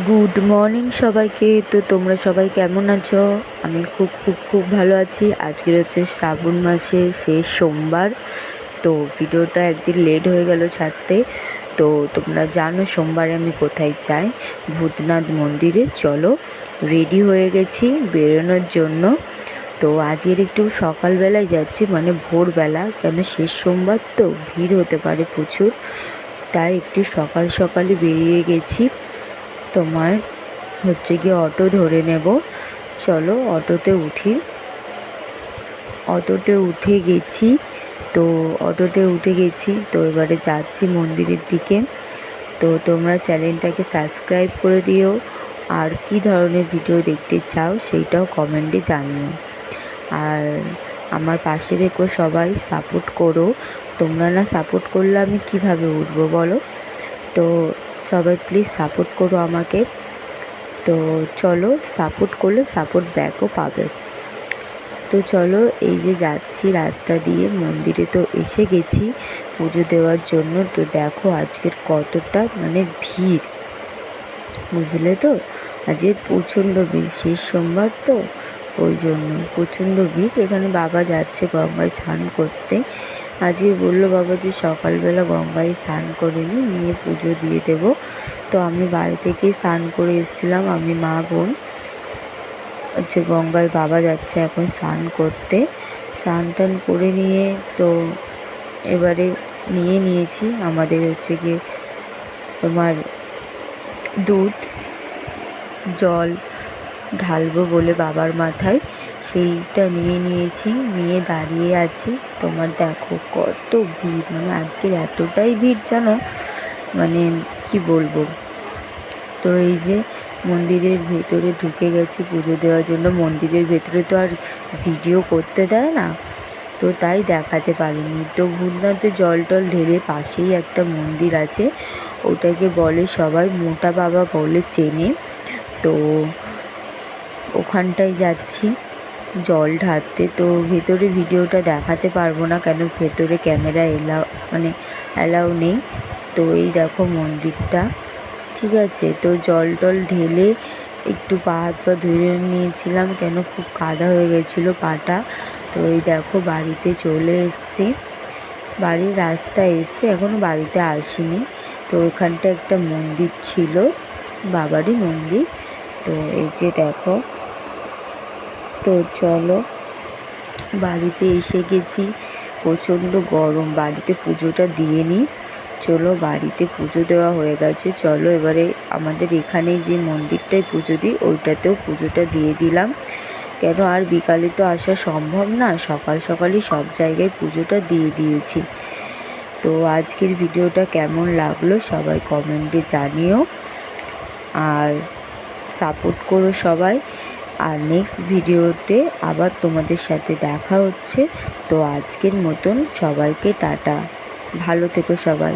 Good morning সবাইকে। তো তোমরা সবাই কেমন আছো? আমি খুব খুব খুব ভালো আছি। আজকের হচ্ছে শ্রাবণ মাসের শেষ সোমবার। তো ভিডিওটা একদিন লেট হয়ে গেল ছাড়তে। তো তোমরা জানো সোমবারে আমি কোথায় যাই, ভূতনাথ মন্দিরে। চলো, রেডি হয়ে গেছি বেরোনোর জন্য। তো আজকের একটু সকালবেলায় যাচ্ছি, মানে ভোরবেলা, কেন শেষ সোমবার তো ভিড় হতে পারে প্রচুর, তাই একটু সকাল সকালই বেরিয়ে গেছি। তোমার হচ্ছে গিয়ে অটো ধরে নেব। চলো অটোতে উঠি। অটোতে উঠে গেছি। তো এবারে যাচ্ছি মন্দিরের দিকে। তো তোমরা চ্যানেলটাকে সাবস্ক্রাইব করে দিও, আর কি ধরনের ভিডিও দেখতে চাও সেইটাও কমেন্টে জানিও। আর আমার পাশে রেখো, সবাই সাপোর্ট করো। তোমরা না সাপোর্ট করলে আমি কিভাবে উঠবো বলো? তো সবাই প্লিজ সাপোর্ট করো আমাকে। তো চলো, সাপোর্ট করলে সাপোর্ট ব্যাকও পাবে। তো চলো, এই যে যাচ্ছি রাস্তা দিয়ে মন্দিরে, তো এসে গেছি পুজো দেওয়ার জন্য। তো দেখো আজকের কতটা মানে ভিড়, বুঝলে তো? আজকে প্রচণ্ড ভিড়, শেষ সোমবার তো ওই জন্য প্রচণ্ড ভিড়। এখানে বাবা যাচ্ছে গঙ্গায় স্নান করতে। আজকে বললো বাবা যে সকালবেলা গঙ্গায় স্নান করে নিয়ে পুজো দিয়ে দেবো। তো আমি বাড়ি থেকেই স্নান করে এসেছিলাম, আমি মা বোন হচ্ছে গঙ্গায়। বাবা যাচ্ছে এখন স্নান করতে। স্নান টান করে নিয়ে তো এবারে নিয়েছি আমাদের হচ্ছে গিয়ে তোমার দুধ, জল ঢালবো বলে বাবার মাথায়, সেইটা নিয়েছি। নিয়ে দাঁড়িয়ে আছি। তোমার দেখো কত ভিড়, মানে আজকের এতটাই ভিড় জানো, মানে কি বলবো। তো এই যে মন্দিরের ভেতরে ঢুকে গেছি পুজো দেওয়ার জন্য। মন্দিরের ভেতরে তো আর ভিডিও করতে দেয় না, তো তাই দেখাতে পারিনি। তো ভূতনাথে জল টল ঢেলে পাশেই একটা মন্দির আছে, ওটাকে বলে সবাই মোটা বাবা বলে চেনে। তো ওখানটায় যাচ্ছি জল ঢালতে। তো ভেতরে ভিডিওটা দেখাতে পারবো না, কেন ভেতরে ক্যামেরা অ্যালাউ নেই। তো এই দেখো মন্দিরটা, ঠিক আছে। তো জল টল ঢেলে একটু পা হাত পা ধুয়ে নিয়েছিলাম, কেন খুব কাদা হয়ে গেছিলো পাটা। তো এই দেখো বাড়িতে চলে এসেছি। বাড়ির রাস্তায় এসে এখনও বাড়িতে আসিনি। তো ওখানটা একটা মন্দির ছিল, বাবারই মন্দির। তো এই যে দেখো, তো চলো বাড়িতে এসে গেছি। প্রচণ্ড গরম, বাড়িতে পুজোটা দিয়ে নিই। চলো বাড়িতে পুজো দেওয়া হয়ে গেছে। চলো এবারে আমাদের এখানে যে মন্দিরটায় পুজো দিই ওইটাতেও পুজোটা দিয়ে দিলাম, কেন আর বিকালে তো আসা সম্ভব না, সকাল সকালই সব জায়গায় পুজোটা দিয়ে দিয়েছি। তো আজকের ভিডিওটা কেমন লাগলো সবাই কমেন্টে জানিও, আর সাপোর্ট করো সবাই। আর নেক্সট ভিডিওতে আবার তোমাদের সাথে দেখা হচ্ছে। তো আজকের মতন সবাইকে টাটা, ভালো থেকো সবাই।